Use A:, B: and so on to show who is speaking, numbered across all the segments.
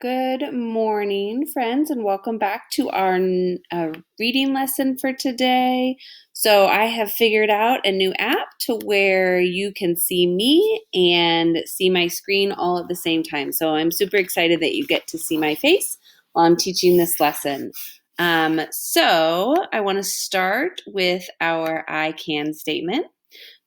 A: Good morning, friends, and welcome back to our reading lesson for today. So I have figured out a new app to where you can see me and see my screen all at the same time. So I'm super excited that you get to see my face while I'm teaching this lesson. So I want to start with our I can statement.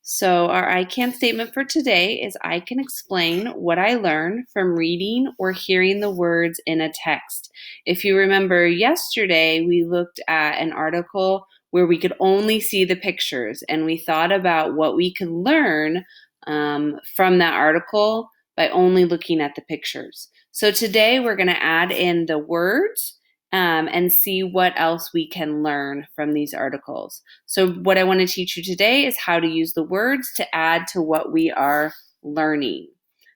A: So, our I can statement for today is I can explain what I learned from reading or hearing the words in a text. If you remember yesterday, we looked at an article where we could only see the pictures, and we thought about what we could learn from that article by only looking at the pictures. So, today we're going to add in the words and see what else we can learn from these articles. So what I want to teach you today is how to use the words to add to what we are learning.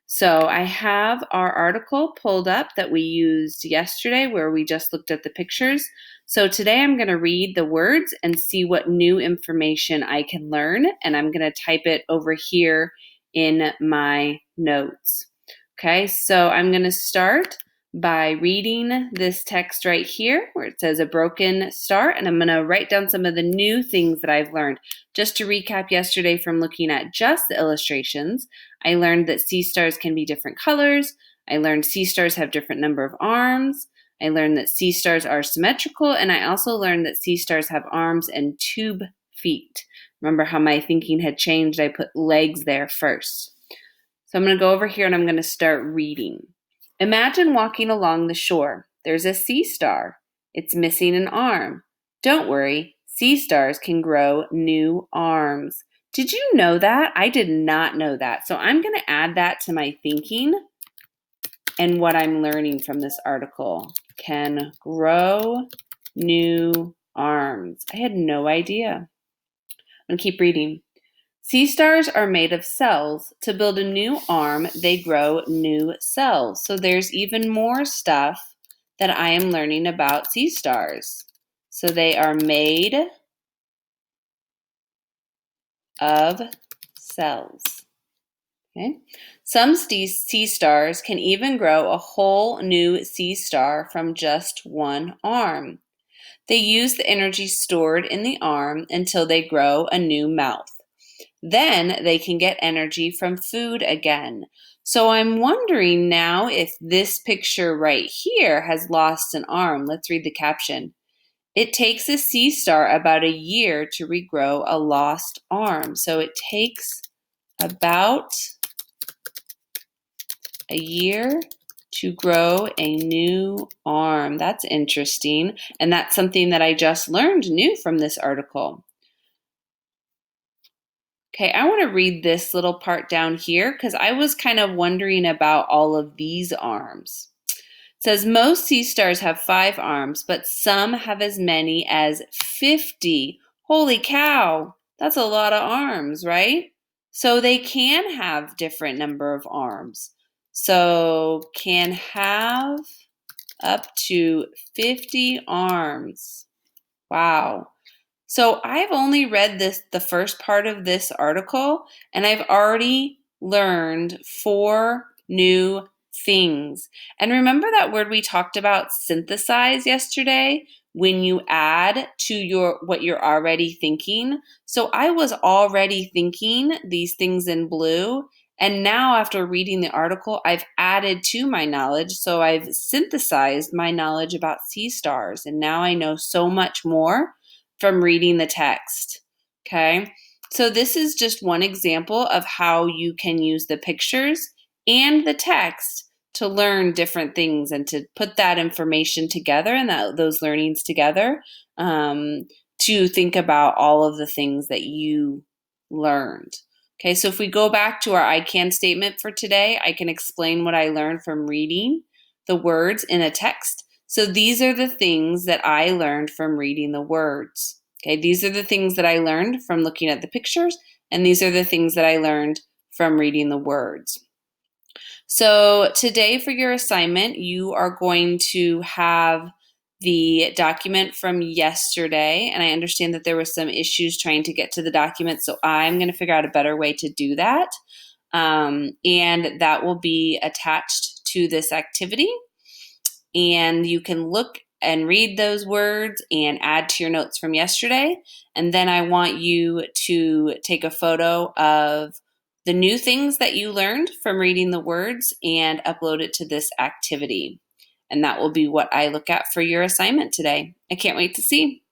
A: So I have our article pulled up that we used yesterday where we just looked at the pictures. So today I'm going to read the words and see what new information I can learn, and I'm going to type it over here in my notes. Okay, so I'm going to start by reading this text right here where it says a broken start, and I'm going to write down some of the new things that I've learned. Just to recap yesterday from looking at just the illustrations, I learned that sea stars can be different colors. I learned sea stars have different number of arms. I learned that sea stars are symmetrical, and I also learned that sea stars have arms and tube feet. Remember how my thinking had changed? I put legs there first. So I'm going to go over here and I'm going to start reading. Imagine walking along the shore. There's a sea star. It's missing an arm. Don't worry, sea stars can grow new arms. Did you know that? I did not know that. So I'm going to add that to my thinking and what I'm learning from this article. Can grow new arms. I had no idea. I'm going to keep reading. Sea stars are made of cells. To build a new arm, they grow new cells. So there's even more stuff that I am learning about sea stars. So they are made of cells. Okay. Some sea stars can even grow a whole new sea star from just one arm. They use the energy stored in the arm until they grow a new mouth. Then they can get energy from food again. So I'm wondering now if this picture right here has lost an arm. Let's read the caption. It takes a sea star about a year to regrow a lost arm. So it takes about a year to grow a new arm. That's interesting. And that's something that I just learned new from this article. Okay, I want to read this little part down here because I was kind of wondering about all of these arms. It says most sea stars have 5 arms, but some have as many as 50. Holy cow, that's a lot of arms, right? So they can have different number of arms. So can have up to 50 arms. Wow. So I've only read the first part of this article, and I've already learned 4 new things. And remember that word we talked about, synthesize, yesterday, when you add to what you're already thinking. So I was already thinking these things in blue, and now after reading the article, I've added to my knowledge. So I've synthesized my knowledge about sea stars, and now I know so much more from reading the text. Okay, so this is just one example of how you can use the pictures and the text to learn different things and to put that information together and those learnings together to think about all of the things that you learned. Okay, so if we go back to our I can statement for today, I can explain what I learned from reading the words in a text. So these are the things that I learned from reading the words. Okay, these are the things that I learned from looking at the pictures, and these are the things that I learned from reading the words. So today for your assignment, you are going to have the document from yesterday, and I understand that there were some issues trying to get to the document, so I'm going to figure out a better way to do that, and that will be attached to this activity. and you can look and read those words and add to your notes from yesterday. And then I want you to take a photo of the new things that you learned from reading the words and upload it to this activity. And that will be what I look at for your assignment today. I can't wait to see.